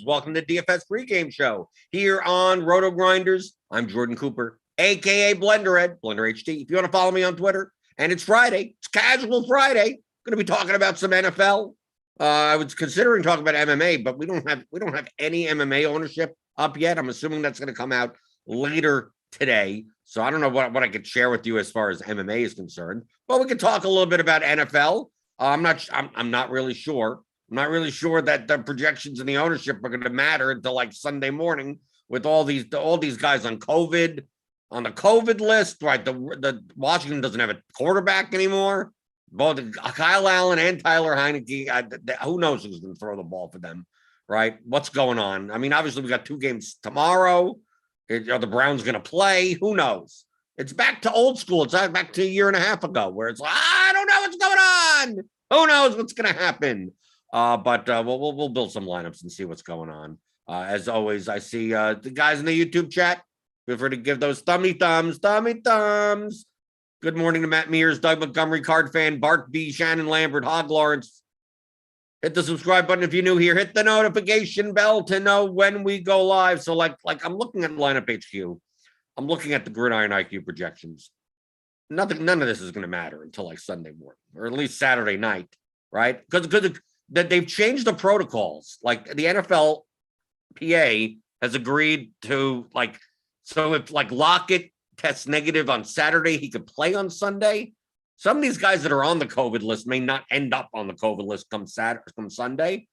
Welcome to DFS pregame show here on RotoGrinders. I'm Jordan Cooper, aka BlenderEd, Blender HD. If you want to follow me on Twitter, and it's Friday, it's Casual Friday. Going to be talking about some NFL. I was considering talking about MMA, but we don't have any MMA ownership up yet. I'm assuming that's going to come out later today. So I don't know what I could share with you as far as MMA is concerned. But we could talk a little bit about NFL. I'm not really sure. I'm not really sure that the projections and the ownership are going to matter until like Sunday morning with all these guys on the COVID list, right? The Washington doesn't have a quarterback anymore. Both Kyle Allen and Tyler Heineke, who knows who's going to throw the ball for them, right? What's going on? I mean, obviously we got 2 games tomorrow. Are the Browns going to play? Who knows? It's back to old school. It's back to a year and a half ago where it's like, I don't know what's going on. Who knows what's going to happen? But we'll build some lineups and see what's going on. As always, I see the guys in the YouTube chat. Feel free to give those thummy thumbs. Good morning to Matt Mears, Doug Montgomery, Card Fan, Bart B, Shannon Lambert, Hog Lawrence. Hit the subscribe button if you're new here. Hit the notification bell to know when we go live. So like I'm looking at Lineup HQ. I'm looking at the Gridiron IQ projections. None of this is going to matter until like Sunday morning or at least Saturday night, right? Because that they've changed the protocols. Like the NFL PA has agreed to so if like Lockett tests negative on Saturday, he could play on Sunday. Some of these guys that are on the COVID list may not end up on the COVID list come Sunday.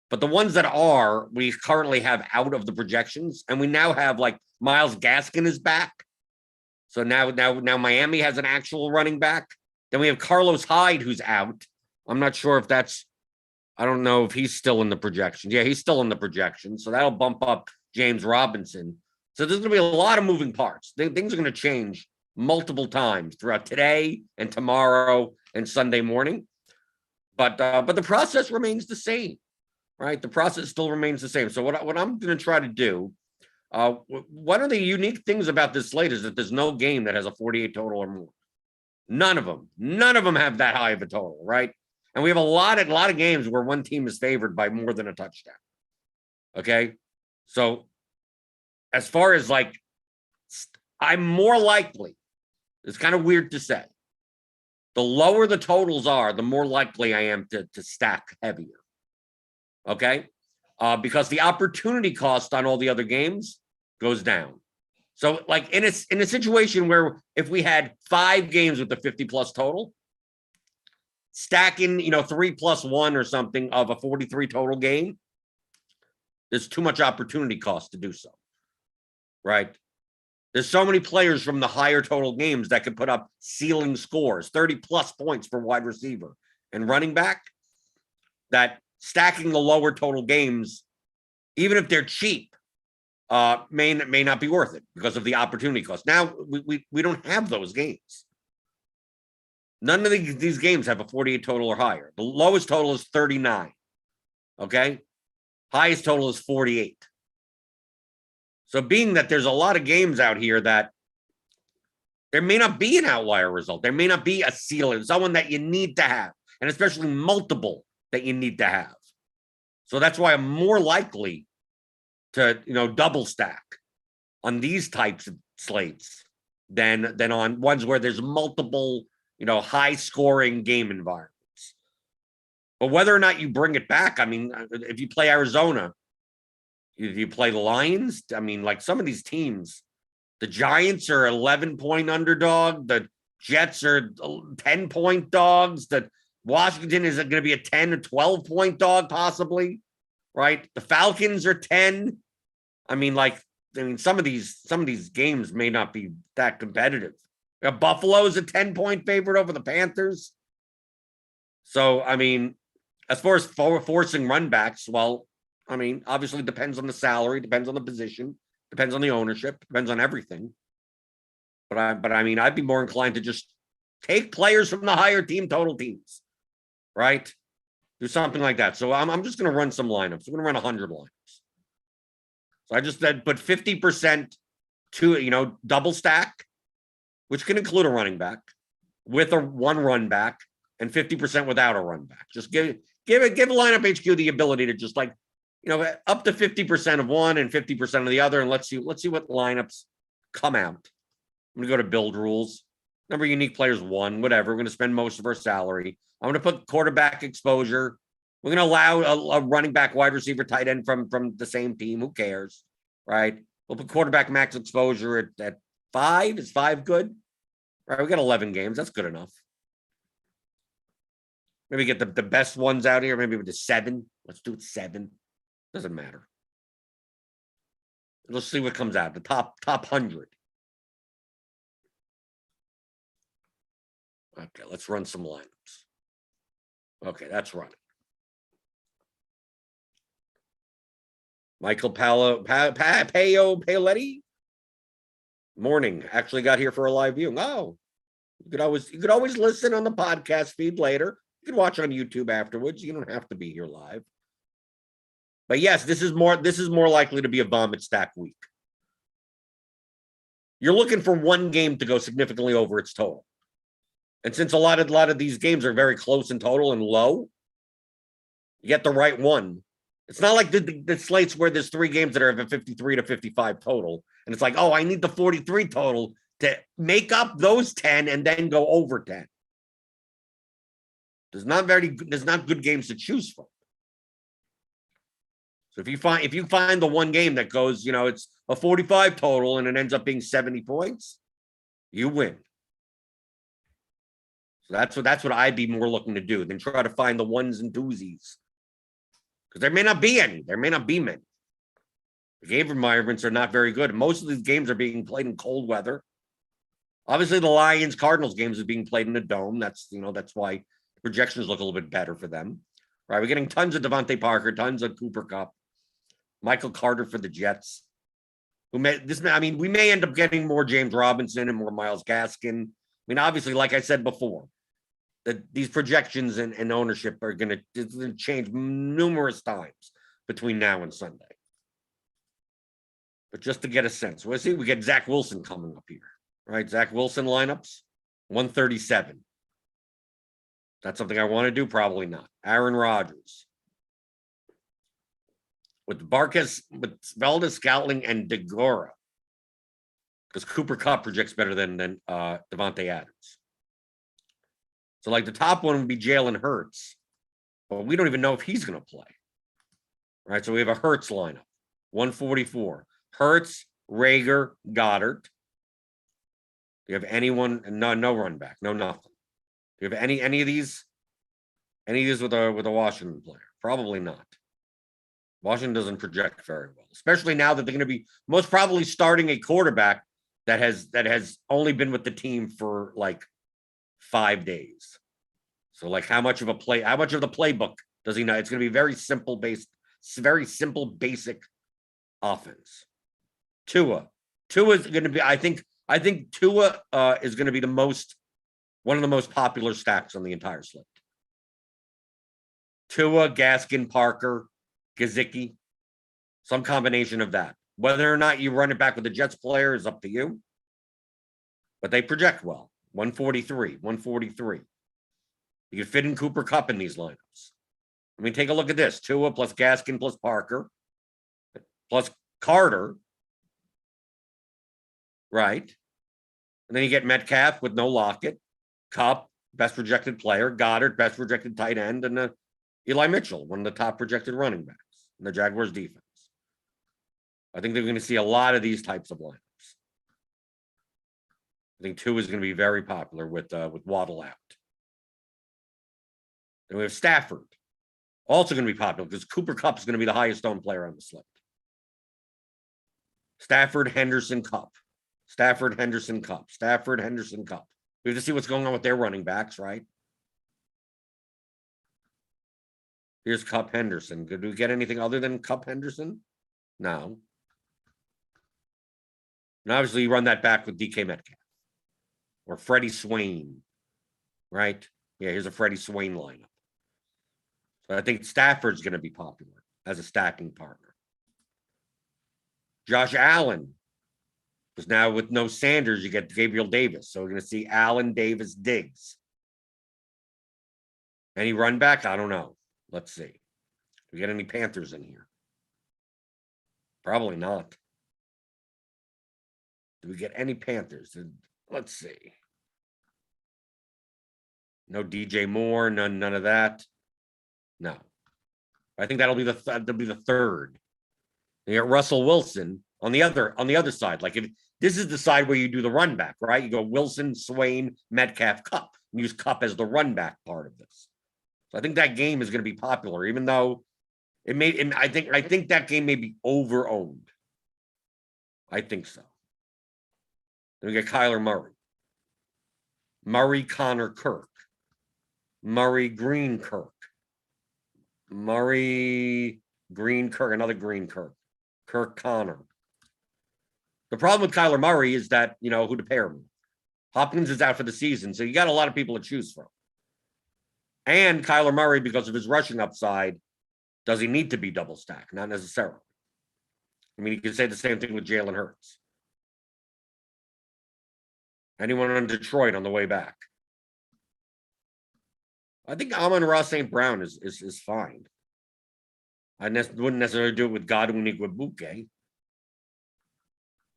But the ones that are, we currently have out of the projections. And we now have like Myles Gaskin is back. So now Miami has an actual running back. Then we have Carlos Hyde who's out. I'm not sure if I don't know if he's still in the projections. Yeah, he's still in the projections. So that'll bump up James Robinson. So there's going to be a lot of moving parts. Things are going to change multiple times throughout today and tomorrow and Sunday morning. But the process remains the same, right? The process still remains the same. So what I'm going to try to do, one of the unique things about this slate is that there's no game that has a 48 total or more. None of them have that high of a total, right? And we have a lot of games where one team is favored by more than a touchdown. Okay? So as far as I'm more likely, it's kind of weird to say, the lower the totals are, the more likely I am to stack heavier. Okay? Because the opportunity cost on all the other games goes down. So in a situation where if we had 5 games with the 50+ total, stacking 3+1 or something of a 43 total game, there's too much opportunity cost to do so, right? There's so many players from the higher total games that can put up ceiling scores, 30+ points for wide receiver and running back, that stacking the lower total games, even if they're cheap, may not be worth it because of the opportunity cost. Now we don't have those games. None of these games have a 48 total or higher. The lowest total is 39. Okay? Highest total is 48. So being that there's a lot of games out here that there may not be an outlier result. There may not be a ceiling, someone that you need to have, and especially multiple that you need to have. So that's why I'm more likely to, double stack on these types of slates than on ones where there's multiple high scoring game environments. But whether or not you bring it back, I mean, if you play Arizona, if you play the Lions, I mean, some of these teams, the Giants are 11-point underdog. The Jets are 10-point dogs. The Washington is going to be a 10 or 12-point dog, possibly, right? The Falcons are 10. I mean, some of these games may not be that competitive. Buffalo's a 10-point favorite over the Panthers. So, I mean, as far as forcing run backs, well, I mean, obviously it depends on the salary, depends on the position, depends on the ownership, depends on everything. But I mean, I'd be more inclined to just take players from the higher team total teams, right? Do something like that. So I'm just going to run some lineups. I'm going to run 100 lineups. So I just said put 50% to, double stack, which can include a running back with one run back and 50% without a run back. Just give lineup HQ the ability to just up to 50% of one and 50% of the other, and let's see what lineups come out. I'm gonna go to build rules. Number of unique players, 1, whatever. We're gonna spend most of our salary. I'm gonna put quarterback exposure. We're gonna allow a running back, wide receiver, tight end from the same team. Who cares, right? We'll put quarterback max exposure at 5. Is 5 good? All right, we got 11 games. That's good enough. Maybe get the best ones out here. Maybe with the 7. Let's do it 7. Doesn't matter. Let's see what comes out. The top 100. Okay, let's run some lineups. Okay, that's running. Michael Paoletti. Morning. Actually got here for a live viewing. Oh, you could always listen on the podcast feed later. You can watch on YouTube afterwards. You don't have to be here live. But yes, this is more likely to be a vomit stack week. You're looking for one game to go significantly over its total. And since a lot of these games are very close in total and low, you get the right one. It's not like the slates where there's 3 games that are of a 53 to 55 total. And it's like, oh, I need the 43 total to make up those 10 and then go over 10. There's not good games to choose from. So if you find the one game that goes, it's a 45 total and it ends up being 70 points, you win. So that's what I'd be more looking to do than try to find the ones and doozies. Because there may not be any. There may not be many. The game environments are not very good. Most of these games are being played in cold weather. Obviously, the Lions-Cardinals games are being played in a dome. That's why projections look a little bit better for them. Right? We're getting tons of Devontae Parker, tons of Cooper Kupp, Michael Carter for the Jets. We may end up getting more James Robinson and more Myles Gaskin. Obviously, like I said before, that these projections and ownership are going to change numerous times between now and Sunday. But just to get a sense, we get Zach Wilson coming up here, right? Zach Wilson lineups, 137. That's something I want to do? Probably not. Aaron Rodgers. With Valdez, Scouting, and DeGora. Because Cooper Kupp projects better than Devontae Adams. So, the top one would be Jalen Hurts. But we don't even know if he's going to play. Right? So, we have a Hurts lineup, 144. Hurts, Rager, Goddard. Do you have anyone? No run back. No nothing. Do you have any of these? Any of these with a Washington player? Probably not. Washington doesn't project very well, especially now that they're going to be most probably starting a quarterback that has only been with the team for 5 days. So how much of the playbook does he know? It's going to be very simple, basic offense. Tua is going to be, I think Tua is going to be one of the most popular stacks on the entire slate. Tua, Gaskin, Parker, Gesicki, some combination of that. Whether or not you run it back with the Jets player is up to you. But they project well. 143. You can fit in Cooper Kupp in these lineups. Take a look at this. Tua plus Gaskin plus Parker plus Carter. Right? And then you get Metcalf with no Lockett. Kupp, best projected player. Goddard, best projected tight end. And Eli Mitchell, one of the top projected running backs in the Jaguars defense. I think they're going to see a lot of these types of lineups. I think Tua is going to be very popular with Waddle out. And we have Stafford, also going to be popular because Cooper Kupp is going to be the highest owned player on the slate. Stafford, Henderson, Kupp. Stafford, Henderson, Kupp. Stafford, Henderson, Kupp. We have to see what's going on with their running backs, right? Here's Kupp, Henderson. Did we get anything other than Kupp, Henderson? No. And obviously, you run that back with DK Metcalf or Freddie Swain, right? Yeah, here's a Freddie Swain lineup. So I think Stafford's going to be popular as a stacking partner. Josh Allen, because now with no Sanders, you get Gabriel Davis. So we're going to see Allen, Davis, Diggs. Any run back? I don't know. Let's see. Do we get any Panthers in here? Probably not. Do we get any Panthers? Let's see. No DJ Moore, none of that. No. I think that'll be the third. You get Russell Wilson on the other side. Like if this is the side where you do the run back, right? You go Wilson, Swain, Metcalf, Cup. And use Cup as the run back part of this. So I think that game is going to be popular, even though I think that game may be over-owned. I think so. Then we get Kyler Murray. Murray, Connor, Kirk. Murray, Green, Kirk. Murray, Green, Kirk. Another Green, Kirk. Kirk, Connor. The problem with Kyler Murray is that, who to pair him with. Hopkins is out for the season, so you got a lot of people to choose from. And Kyler Murray, because of his rushing upside, does he need to be double stacked? Not necessarily. I mean, you could say the same thing with Jalen Hurts. Anyone on Detroit on the way back? I think Amon-Ra St. Brown is fine. I wouldn't necessarily do it with Godwin Igwebuike.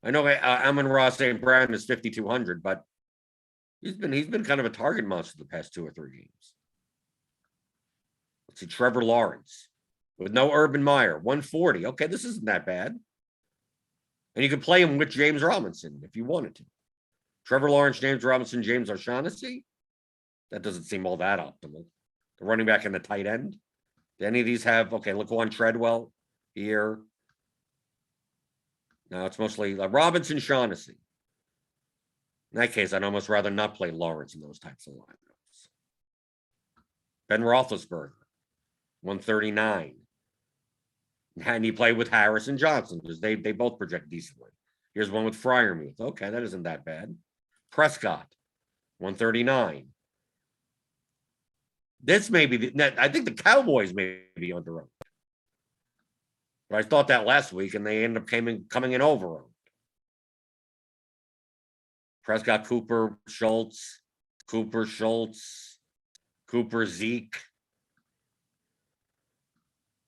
I know Amon-Ra St. Brown is 5,200, but he's been kind of a target monster the past 2 or 3 games. Let's see, Trevor Lawrence with no Urban Meyer, 140. Okay, this isn't that bad. And you can play him with James Robinson if you wanted to. Trevor Lawrence, James Robinson, James O'Shaughnessy. That doesn't seem all that optimal. The running back and the tight end. Do any of these have, Laquan Treadwell here? No, it's mostly Robinson, Shaughnessy. In that case, I'd almost rather not play Lawrence in those types of lineups. Ben Roethlisberger, 139. And he played with Harris and Johnson because they both project decently. Here's one with Freiermuth. Okay, that isn't that bad. Prescott, 139. This may be, I think the Cowboys may be under-owned. But I thought that last week, and they ended up coming in over-owned. Prescott, Cooper, Schultz, Zeke.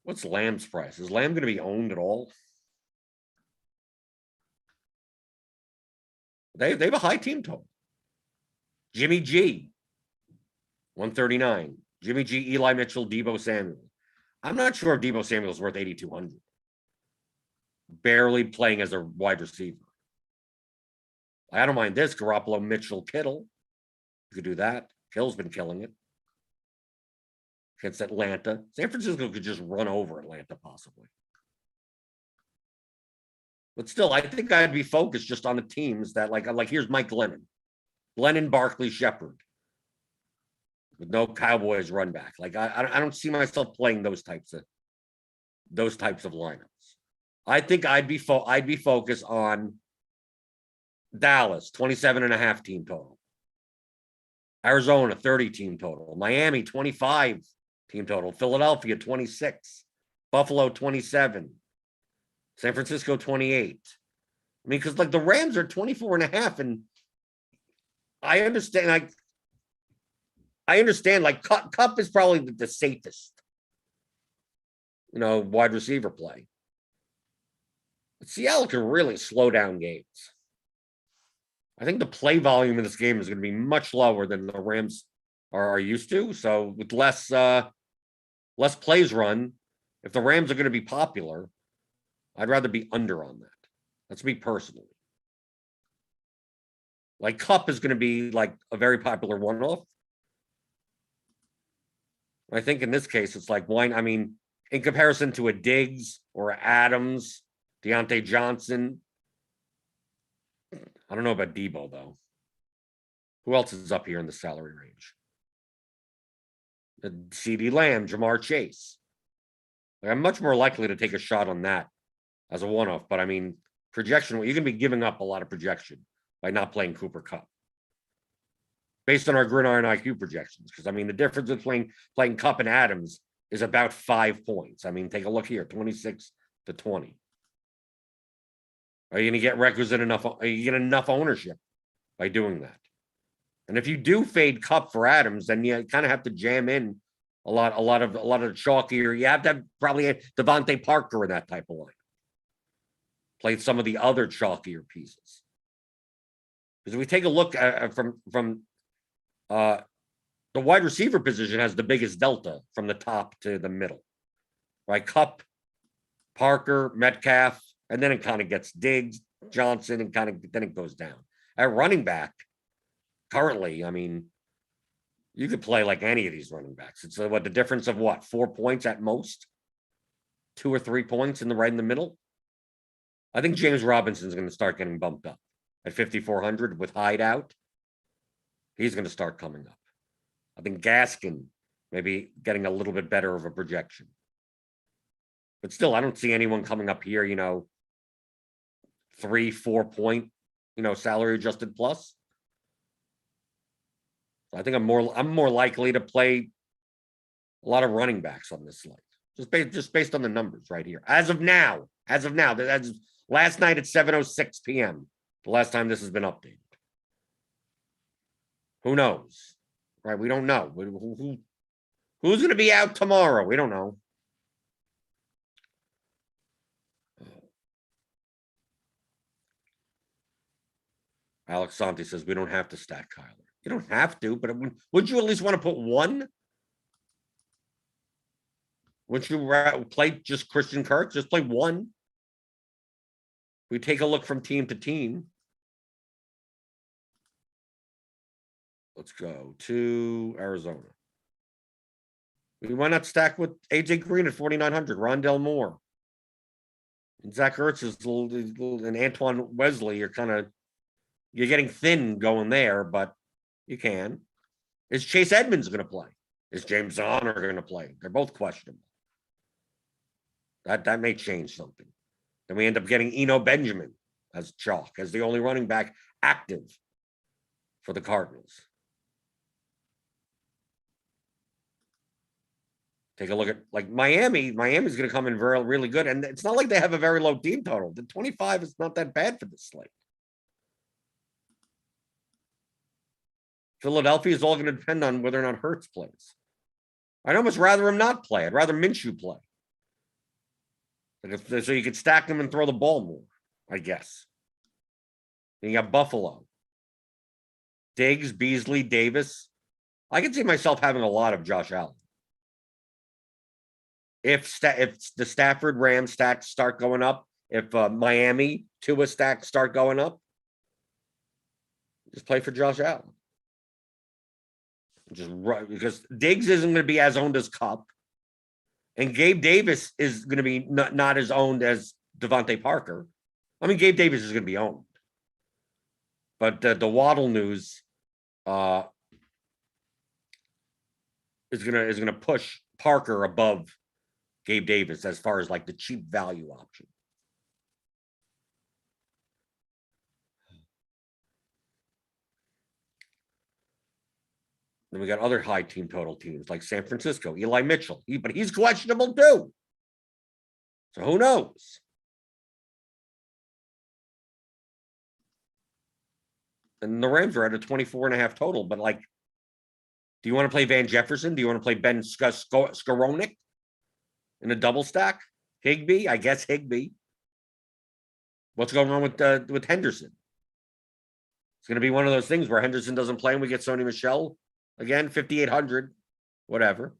What's Lamb's price? Is Lamb going to be owned at all? They have a high team total. Jimmy G, 139. Jimmy G, Eli Mitchell, Deebo Samuel. I'm not sure if Deebo Samuel is worth 8,200. Barely playing as a wide receiver. I don't mind this. Garoppolo, Mitchell, Kittle. You could do that. Kittle's been killing it. Against Atlanta. San Francisco could just run over Atlanta, possibly. But still, I think I'd be focused just on the teams that, like here's Mike Glennon, Barkley, Shepard. With no Cowboys run back. I don't see myself playing those types of lineups. I think I'd be focused on Dallas, 27.5 team total. Arizona, 30 team total. Miami, 25 team total. Philadelphia, 26. Buffalo, 27. San Francisco, 28. I mean, because the Rams are 24.5, and I understand. I understand. Cup is probably the safest, wide receiver play. But Seattle can really slow down games. I think the play volume in this game is going to be much lower than the Rams are used to. So with less plays run, if the Rams are going to be popular, I'd rather be under on that. That's me personally. Cup is going to be a very popular one-off. I think in this case, it's why? I mean, in comparison to a Diggs or a Adams, Deontay Johnson. I don't know about Debo, though. Who else is up here in the salary range? CeeDee Lamb, Jamar Chase. I'm much more likely to take a shot on that as a one-off. But, I mean, projection, you're going to be giving up a lot of projection by not playing Cooper Kupp. Based on our Gridiron IQ projections. Because, I mean, the difference between playing Kupp and Adams is about 5 points. I mean, take a look here, 26 to 20. Are you going to get requisite enough? Are you get enough ownership by doing that? And if you do fade Kupp for Adams, then you kind of have to jam in a lot of chalkier. You have to have probably Devontae Parker in that type of line. play some of the other chalkier pieces. Because if we take a look at, from the wide receiver position has the biggest delta from the top to the middle, right? Kupp, Parker, Metcalf, and then it kind of gets Diggs, Johnson, and then it goes down. At running back, currently, I mean, you could play like any of these running backs. It's what the difference of 4 points at most, 2 or 3 points right in the middle. I think James Robinson's going to start getting bumped up at 5,400 with Hyde out. He's going to start coming up. I think Gaskin maybe getting a little bit better of a projection. But still, I don't see anyone coming up here, 3-4 point, salary adjusted plus. I think I'm more likely to play a lot of running backs on this slate. Just based on the numbers right here. As of now, that's last night at 7:06 p.m. The last time this has been updated. Who knows? Right? We don't know. Who's going to be out tomorrow? We don't know. Alex Santi says we don't have to stack Kyler. You don't have to, but would you at least want to put one? Wouldn't you play just Christian Kirk? Just play one. We take a look from team to team. Let's go to Arizona. Why not stack with AJ Green at 4,900? Rondell Moore. And Zach Ertz and Antoine Wesley. You're getting thin going there, but you can. Is Chase Edmonds going to play? Is James Conner going to play? They're both questionable. That may change something. Then we end up getting Eno Benjamin as chalk, as the only running back active for the Cardinals. Take a look at Miami. Miami's going to come in really good. And it's not like they have a very low team total. The 25 is not that bad for this slate. Philadelphia is all going to depend on whether or not Hurts plays. I'd almost rather him not play. I'd rather Minshew play. So you could stack them and throw the ball more, I guess. And you got Buffalo. Diggs, Beasley, Davis. I could see myself having a lot of Josh Allen. If the Stafford Rams stacks start going up, if Miami Tua stacks start going up, just play for Josh Allen. Just right, because Diggs isn't going to be as owned as Kupp, and Gabe Davis is going to be not as owned as Devontae Parker. I mean, Gabe Davis is going to be owned, but the Waddle news is going to push Parker above Gabe Davis as far as the cheap value option. Then we got other high team total teams like San Francisco, Eli Mitchell, but he's questionable too. So who knows? And the Rams are at a 24.5 total, but do you want to play Van Jefferson? Do you want to play Ben Skowronek in a double stack? Higbee? I guess Higbee. What's going on with Henderson? It's going to be one of those things where Henderson doesn't play and we get Sony Michel. Again, 5,800, whatever.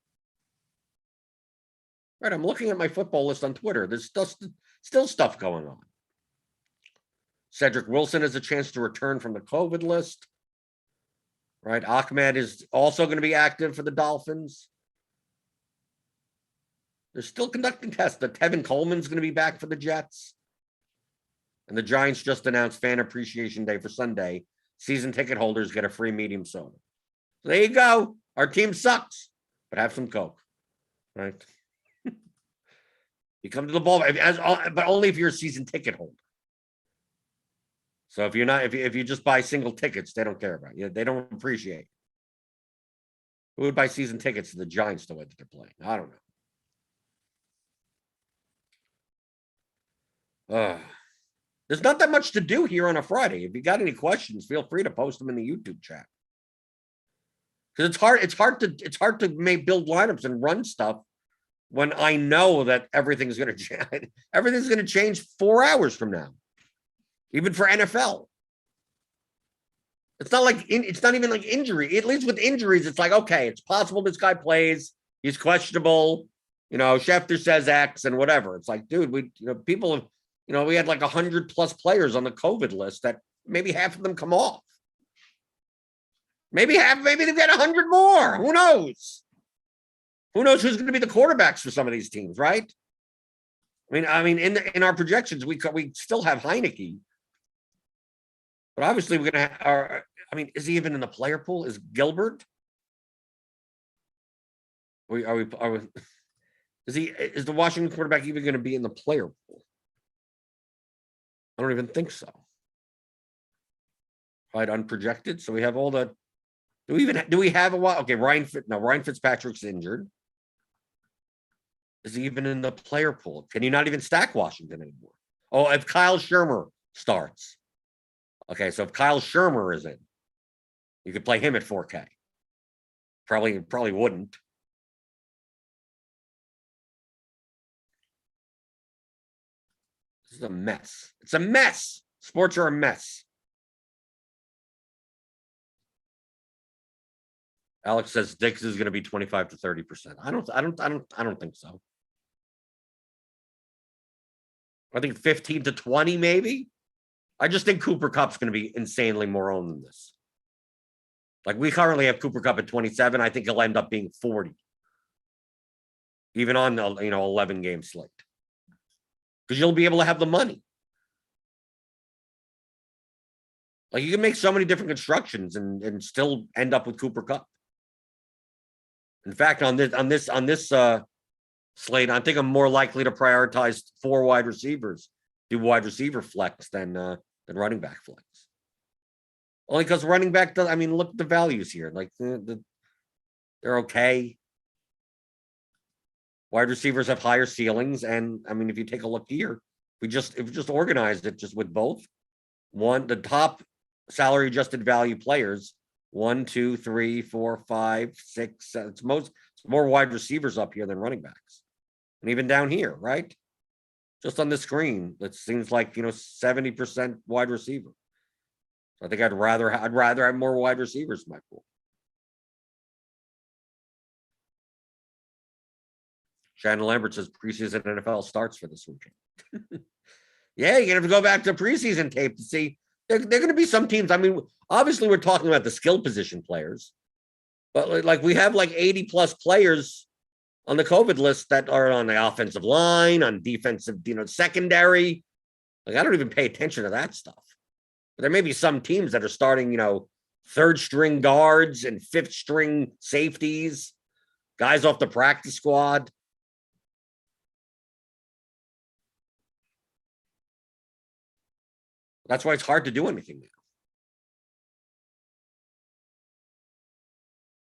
Right, I'm looking at my football list on Twitter. There's still stuff going on. Cedric Wilson has a chance to return from the COVID list. Right, Ahmed is also going to be active for the Dolphins. They're still conducting tests. The Tevin Coleman's going to be back for the Jets. And the Giants just announced Fan Appreciation Day for Sunday. Season ticket holders get a free medium soda. So there you go. Our team sucks, but have some Coke, right? You come to the ball, but only if you're a season ticket holder. So if you're not, if you just buy single tickets, they don't care about you. They don't appreciate. Who would buy season tickets to the Giants the way that they're playing? I don't know. There's not that much to do here on a Friday. If you got any questions, feel free to post them in the YouTube chat. Because it's hard to build lineups and run stuff when I know that everything's going to change 4 hours from now, even for NFL. It's not like it's not even like injury. At least with injuries, it's like, okay, it's possible this guy plays. He's questionable. Schefter says X and whatever. It's like, dude, people have, we had like 100+ players on the COVID list that maybe half of them come off. Maybe they've got 100 more. Who knows? Who knows who's going to be the quarterbacks for some of these teams, right? I mean, in our projections, we still have Heineke. But obviously, we're going to is he even in the player pool? Is Gilbert? Is the Washington quarterback even going to be in the player pool? I don't even think so. Right, unprojected. So we have all the. Do we have a while? Okay, Ryan Fitzpatrick's injured. Is he even in the player pool? Can you not even stack Washington anymore? Oh, if Kyle Shermer starts. Okay, so if Kyle Shermer is in, you could play him at 4K. Probably wouldn't. This is a mess. It's a mess. Sports are a mess. Alex says Dix is going to be 25 to 30%. I don't think so. I think 15 to 20, maybe. I just think Cooper Kupp's going to be insanely more owned than this. Like we currently have Cooper Kupp at 27. I think he'll end up being 40. Even on 11 game slate. Because you'll be able to have the money. Like you can make so many different constructions and still end up with Cooper Kupp. In fact, on this slate, I think I'm more likely to prioritize 4 wide receivers, do wide receiver flex than running back flex. Only because running back does. Look at the values here. Like they're okay. Wide receivers have higher ceilings, and if you take a look here, if we just organized it just with both, the top salary adjusted value players. 1, 2, 3, 4, 5, 6. It's more wide receivers up here than running backs, and even down here, right? Just on the screen, it seems like 70% wide receiver. So I think I'd rather have more wide receivers in my pool. Shannon Lambert says preseason NFL starts for this weekend. Yeah, you're gonna have to go back to preseason tape to see. They're going to be some teams. Obviously, we're talking about the skill position players, but like we have like 80+ players on the COVID list that are on the offensive line, on defensive, secondary. Like I don't even pay attention to that stuff. But there may be some teams that are starting, 3rd string guards and 5th string safeties, guys off the practice squad. That's why it's hard to do anything now.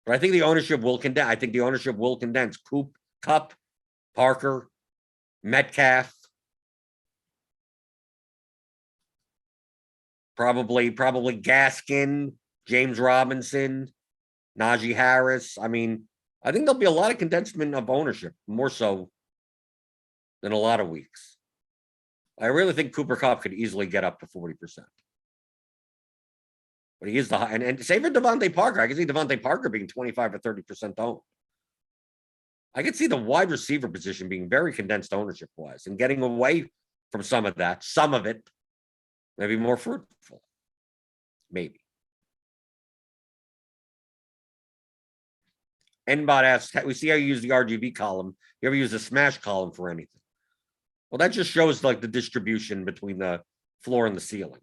But I think the ownership will condense. Kupp, Parker, Metcalf, probably Gaskin, James Robinson, Najee Harris. I think there'll be a lot of condensement of ownership, more so than a lot of weeks. I really think Cooper Kupp could easily get up to 40%. But he is the high, and save for Devontae Parker. I can see Devontae Parker being 25 or 30% owned. I could see the wide receiver position being very condensed ownership wise and getting away from some of it, maybe more fruitful. Maybe. Nbot asks, we see how you use the RGB column. You ever use the smash column for anything? Well, that just shows like the distribution between the floor and the ceiling.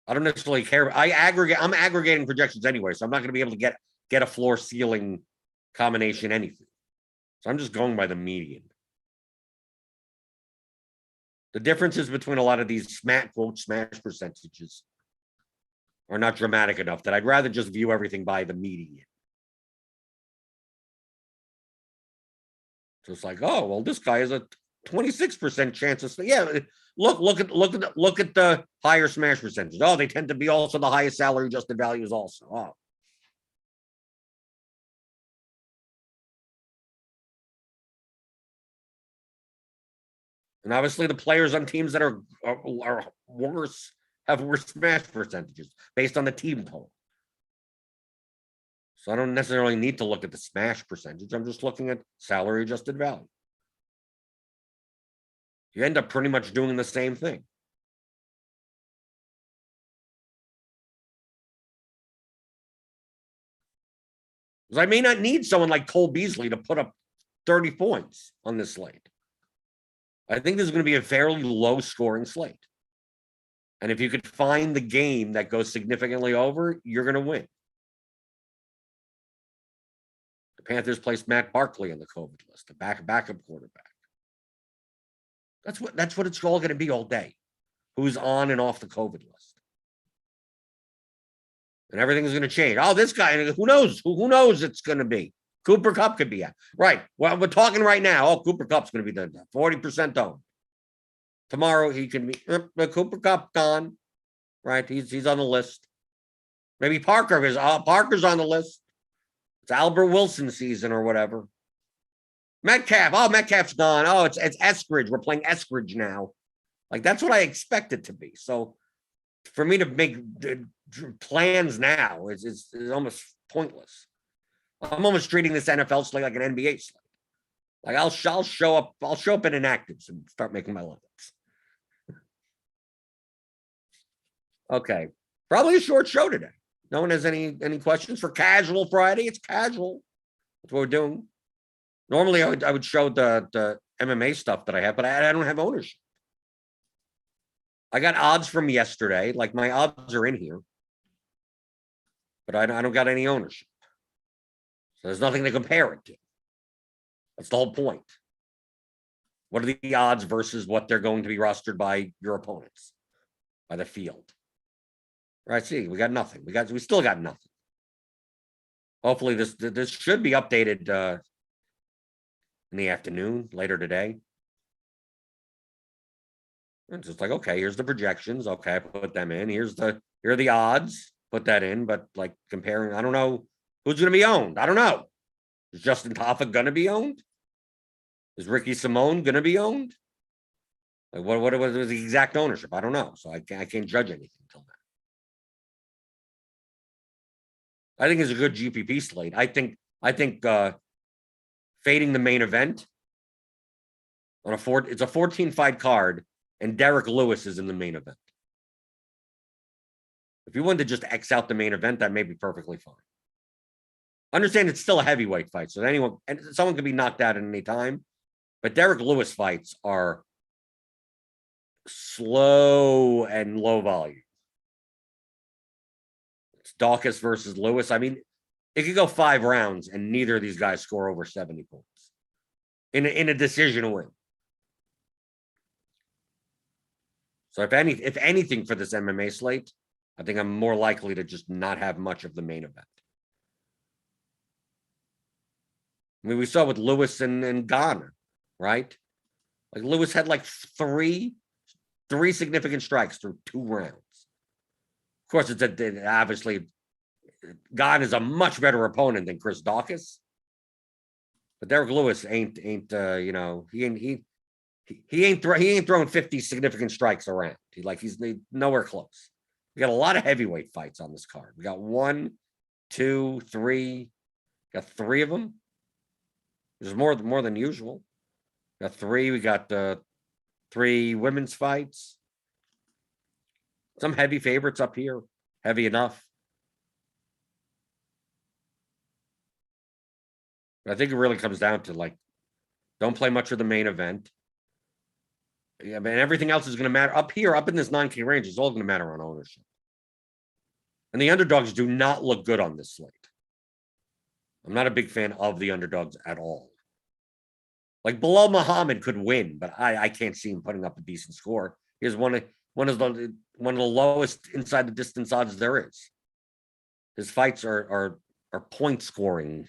I don't necessarily care. I'm aggregating projections anyway, so I'm not going to be able to get a floor ceiling combination anything. So I'm just going by the median. The differences between a lot of these smash percentages are not dramatic enough that I'd rather just view everything by the median. So it's like, oh, well, this guy has a 26% chance of, yeah. Look at the higher smash percentage. Oh, they tend to be also the highest salary adjusted values also. Oh, And obviously the players on teams that are worse have worse smash percentages based on the team total. So I don't necessarily need to look at the smash percentage. I'm just looking at salary adjusted value. You end up pretty much doing the same thing. Because I may not need someone like Cole Beasley to put up 30 points on this slate. I think this is going to be a fairly low scoring slate. And if you could find the game that goes significantly over, you're going to win. The Panthers placed Matt Barkley on the COVID list, the backup quarterback. That's what it's all going to be all day. Who's on and off the COVID list. And everything is going to change. Oh, this guy, who knows? Who knows it's going to be? Cooper Kupp could be at. Right. Well, we're talking right now. Oh, Cooper Kupp's going to be the 40% owned. Tomorrow he can be Cooper Kupp gone. Right. He's on the list. Maybe Parker is Parker's on the list. It's Albert Wilson season or whatever. Metcalf. Oh, Metcalf's gone. Oh, it's Eskridge. We're playing Eskridge now. Like, that's what I expect it to be. So for me to make plans now is almost pointless. I'm almost treating this NFL slate like an NBA slate. Like, I'll show up in inactives and start making my lineups. Okay. Probably a short show today. No one has any questions for Casual Friday? It's casual. That's what we're doing. Normally, I would show the MMA stuff that I have, but I don't have ownership. I got odds from yesterday. Like, my odds are in here, but I don't got any ownership. So there's nothing to compare it to. That's the whole point. What are the odds versus what they're going to be rostered by your opponents, by the field? Right? See, we got nothing. We still got nothing. Hopefully, this should be updated in the afternoon, later today. It's just like, okay, here's the projections. Okay, I put them in. Here are the odds. Put that in, but like comparing, I don't know who's going to be owned. I don't know. Is Justin Taffa going to be owned? Is Ricky Simone going to be owned? Like, what was the exact ownership? I don't know. So I can't judge anything until now. I think it's a good GPP slate. I think fading the main event on it's a 14 fight card, and Derek Lewis is in the main event. If you wanted to just X out the main event, that may be perfectly fine. Understand it's still a heavyweight fight, so someone could be knocked out at any time. But Derek Lewis fights are slow and low volume. It's Dawkins versus Lewis. I mean, it could go 5 rounds, and neither of these guys score over 70 points in a decision win. So if anything for this MMA slate, I think I'm more likely to just not have much of the main event. I mean, we saw with Lewis and Ghana, right? Like, Lewis had like three significant strikes through 2 rounds. Of course, obviously Ghana is a much better opponent than Chris Dawkins, but Derek Lewis ain't he ain't throwing 50 significant strikes around. He's nowhere close. We got a lot of heavyweight fights on this card. We got 1, 2, 3. Got 3 of them. There's more than usual. We got 3. We got 3 women's fights. Some heavy favorites up here. Heavy enough. But I think it really comes down to, like, don't play much of the main event. Yeah, man, everything else is going to matter. Up here, up in this 9K range, is all going to matter on ownership. And the underdogs do not look good on this slate. I'm not a big fan of the underdogs at all. Like, Bilal Muhammad could win, but I can't see him putting up a decent score. He's one of the lowest inside the distance odds there is. His fights are point scoring.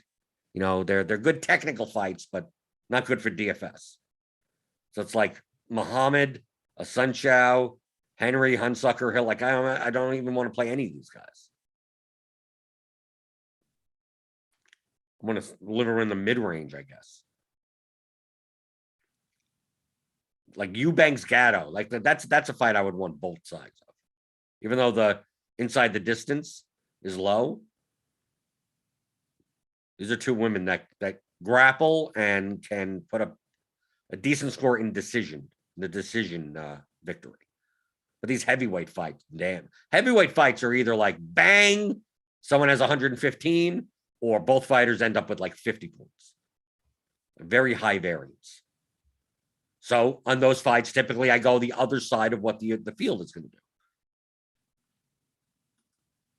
You know, they're good technical fights, but not good for DFS. So it's like Muhammad, Asunchao, Henry, Hunsucker, Hill. Like, I don't even want to play any of these guys. I want to live in the mid-range, I guess. like Eubanks Gatto. Like that's a fight I would want both sides of. Even though the inside the distance is low. These are two women that grapple and can put up a decent score in the decision victory. But these heavyweight fights, damn. Heavyweight fights are either like bang, someone has 115, or both fighters end up with like 50 points. Very high variance. So on those fights, typically I go the other side of what the field is going to do.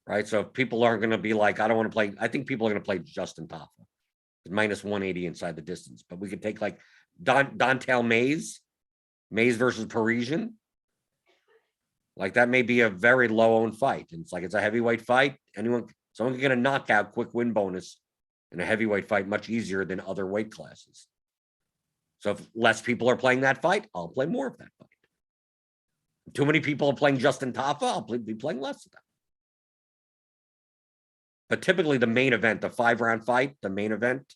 Right? So if people aren't going to be like, I don't want to play. I think people are going to play Justin Taffa. Minus 180 inside the distance. But we could take like Dontel Mays versus Parisian. Like that may be a very low-owned fight. And it's a heavyweight fight. Someone can get a knockout quick win bonus in a heavyweight fight much easier than other weight classes. So if less people are playing that fight, I'll play more of that fight. If too many people are playing Justin Taffa, I'll be playing less of that. But typically the main event, the 5-round fight, the main event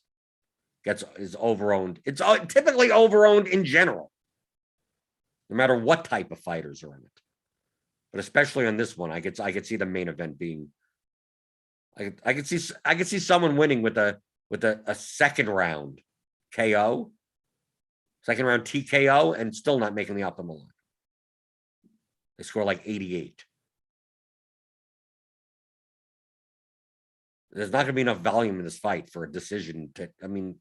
is overowned. It's typically overowned in general, no matter what type of fighters are in it. But especially on this one, I could see the main event being. I could see someone winning with a second round KO, second round TKO, and still not making the optimal line. They score like 88. There's not going to be enough volume in this fight for a decision to. I mean,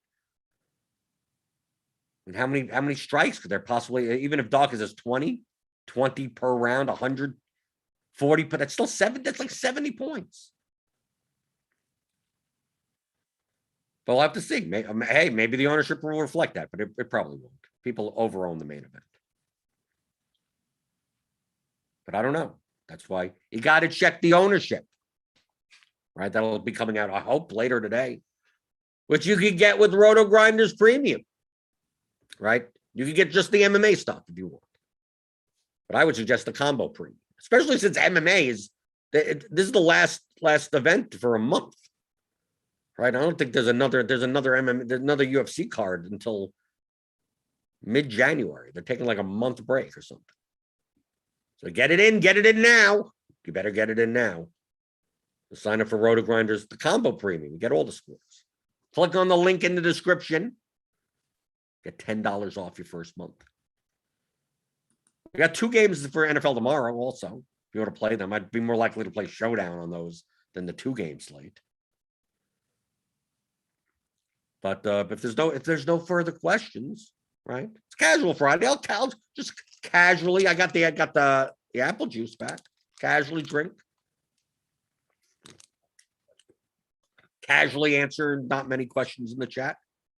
how many strikes could there possibly? Even if Dawkins is 20 per round, 140, but that's still 7. That's like 70 points. But we'll have to see. Hey, maybe the ownership will reflect that, but it probably won't. People overown the main event. But I don't know. That's why you got to check the ownership. Right, that'll be coming out, I hope, later today, which you could get with RotoGrinders Premium. Right, you could get just the MMA stuff if you want, but I would suggest the combo premium, especially since MMA is this is the last event for a month. Right, I don't think there's another UFC card until mid-January. They're taking like a month break or something. So get it in now. You better get it in now. Sign up for RotoGrinders, the combo premium. You get all the scores. Click on the link in the description. Get $10 off your first month. We got 2 games for NFL tomorrow also. If you want to play them, I'd be more likely to play Showdown on those than the 2-game slate. But if there's no further questions, right? It's casual Friday. I'll just casually. I got the apple juice back. Casually drink. Casually answer not many questions in the chat.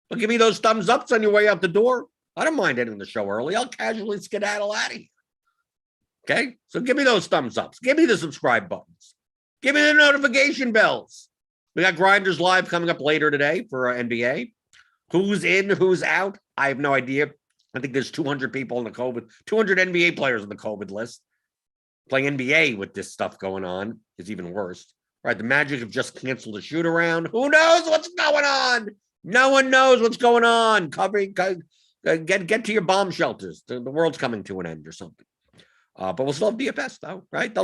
But give me those thumbs ups on your way out the door. I don't mind ending the show early. I'll casually skedaddle out of here. Okay? So give me those thumbs ups. Give me the subscribe buttons. Give me the notification bells. We got Grinders Live coming up later today for NBA. Who's in, who's out? I have no idea. I think there's 200 people in the COVID, 200 NBA players on the COVID list. Playing NBA with this stuff going on is even worse. Right, the Magic have just canceled a shoot around. Who knows what's going on? No one knows what's going on. Get to your bomb shelters. The world's coming to an end or something. But we'll still have DFS though, right?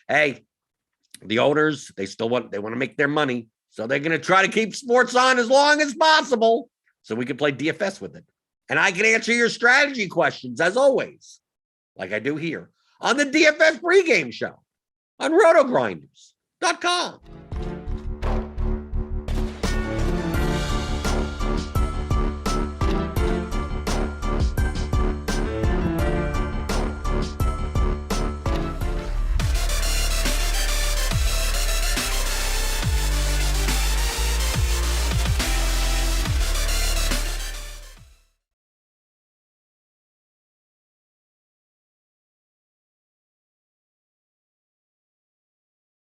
Hey, the owners, they want to make their money, so they're going to try to keep sports on as long as possible, so we can play DFS with it, and I can answer your strategy questions as always, like I do here on the DFS pregame show on RotoGrinders.com.